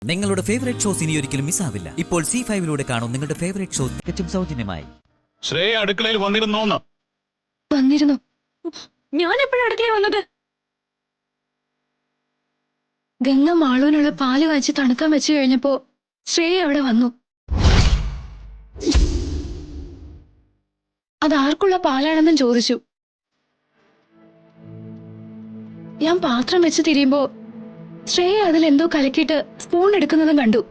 നിങ്ങളുടെ favourite shows ഇനി ഒരിക്കലും മിസ്സാവില്ല. ഇപ്പോൾ C5 കാണും നിങ്ങളുടെ ഫേവറേറ്റ് ഷോ തികച്ചും സൗജന്യമായി. ശ്രേയ അടുക്കളയിൽ വന്നിരുന്നോന്ന്? വന്നിരുന്നു. ഞാൻ എപ്പോഴാണ് അടുക്കളയിൽ വന്നത്? ഗംഗ മാളൂനുള്ള പാല് കാച്ചി തണുക്കാൻ വെച്ച് കഴിഞ്ഞപ്പോ ശ്രേയ അവിടെ വന്നു. അതാർക്കുള്ള പാലാണെന്നും ചോദിച്ചു. ഞാൻ പാത്രം വെച്ച് തിരിയുമ്പോ ശ്രേയ അതിലെന്തോ കലക്കിയിട്ട് സ്പൂൺ എടുക്കുന്നതും കണ്ടു.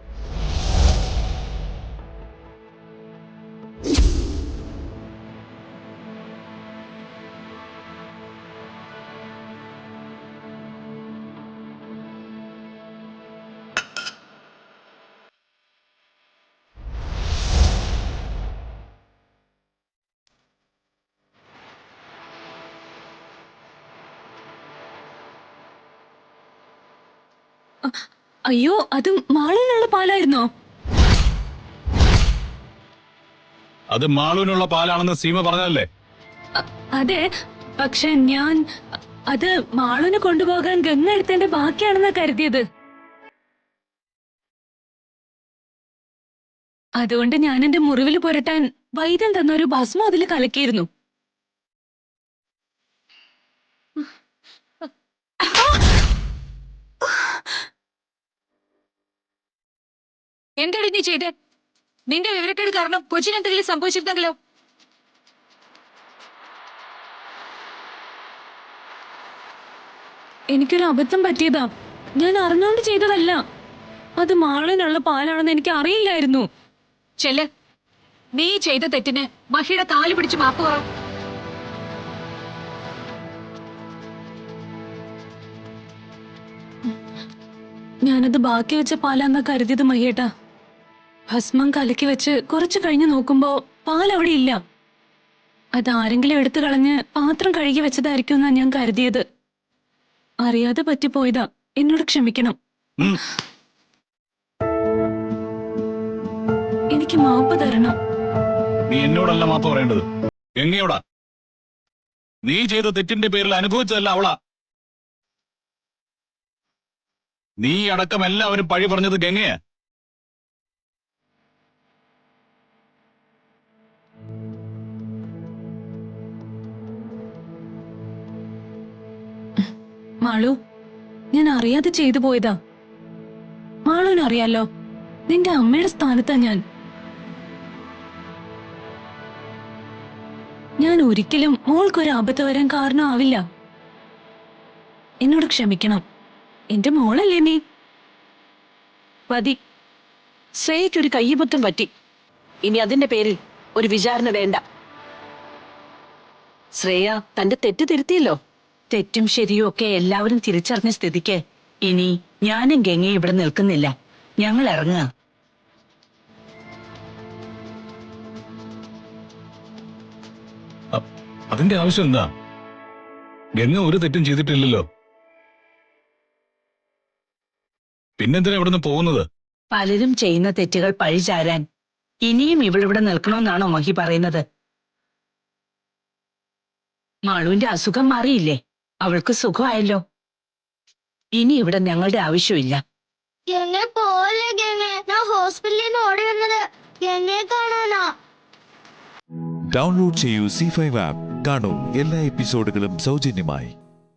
അയ്യോ, അത് മാളൂനുള്ള പാലായിരുന്നോ? അത് മാളൂനുള്ള പാലാണെന്ന് സീമ പറഞ്ഞതല്ലേ? അതെ, പക്ഷെ അത് മാളൂനെ കൊണ്ടുപോകാൻ ഗംഗ എടുത്തതിന്റെ ബാക്കിയാണെന്നാ കരുതിയത്. അതുകൊണ്ട് ഞാൻ എന്റെ മുറിവിൽ പുരട്ടാൻ വൈദ്യൻ തന്ന ഒരു ഭസ്മം അതിൽ കലക്കിയിരുന്നു. എന്താണ് നീ ചെയ്തേ? നിന്റെ വിവരക്കേട് കാരണം കൊച്ചിനെന്തെങ്കിലും സംഭവിച്ചിരുന്നെങ്കിലോ? എനിക്കൊരു അബദ്ധം പറ്റിയതാ. ഞാൻ അറിഞ്ഞോണ്ട് ചെയ്തതല്ല. അത് മാളനുള്ള പാലാണെന്ന് എനിക്ക് അറിയില്ലായിരുന്നു. ചെല്ല്, നീ ചെയ്ത തെറ്റിന് മഹിയുടെ കാല് പിടിച്ച് മാപ്പ് പറ. ഞാനത് ബാക്കി വെച്ച പാലാന്നാ കരുതിയത് മഹിയേട്ടാ. ഭസ്മം കലക്കി വെച്ച് കുറച്ചു കഴിഞ്ഞ് നോക്കുമ്പോ പാൽ അവിടെ ഇല്ല. അതാരെങ്കിലും എടുത്തു കളഞ്ഞ് പാത്രം കഴുകി വെച്ചതായിരിക്കും എന്നാ ഞാൻ കരുതിയത്. അറിയാതെ പറ്റിപ്പോയതാ, എന്നോട് ക്ഷമിക്കണം. എനിക്ക് മാപ്പ് തരണം. നീ എന്നോടല്ല മാപ്പ് പറയേണ്ടത്, ഗംഗയോടാ. നീ ചെയ്ത തെറ്റിന്റെ പേരിൽ അനുഭവിച്ചതല്ല അവളാ. നീ അടക്കം എല്ലാവരും പഴി പറഞ്ഞത് ഗംഗയാ. മാളു, ഞാൻ അറിയാതെ ചെയ്തു പോയതാ. മാളുവിനറിയാലോ, നിന്റെ അമ്മയുടെ സ്ഥാനത്താ ഞാൻ ഒരിക്കലും മോൾക്കൊരു ആപത്ത് വരാൻ കാരണമാവില്ല. എന്നോട് ക്ഷമിക്കണം. എന്റെ മോളല്ലേ നീ. മതി, ശ്രേയയ്ക്കൊരു കയ്യബദ്ധം പറ്റി. ഇനി അതിന്റെ പേരിൽ ഒരു വിചാരണ വേണ്ട. ശ്രേയ തന്റെ തെറ്റ് തിരുത്തിയല്ലോ. തെറ്റും ശരിയും ഒക്കെ എല്ലാവരും തിരിച്ചറിഞ്ഞ സ്ഥിതിക്ക് ഇനി ഞാനും ഗംഗയും ഇവിടെ നിൽക്കുന്നില്ല. ഞങ്ങൾ ഇറങ്ങുക. അതിന്റെ ആവശ്യം എന്താ? ഗംഗ ഒരു തെറ്റും ചെയ്തിട്ടില്ലല്ലോ. പിന്നെന്തിനാ ഇവിടുന്ന് പോകുന്നത്? പലരും ചെയ്യുന്ന തെറ്റുകൾ പഴിചാരാൻ ഇനിയും ഇവളിവിടെ നിൽക്കണമെന്നാണോ മഹി പറയുന്നത്? മാളുവിന്റെ അസുഖം മാറിയില്ലേ? അവൾക്ക് സുഖമായല്ലോ. ഇനി ഇവിടെ ഞങ്ങളുടെ ആവശ്യമില്ല. ഡൗൺലോഡ് ചെയ്യൂ C5 ആപ്പ്. കാണൂ എല്ലാ എപ്പിസോഡുകളും സൗജന്യമായി.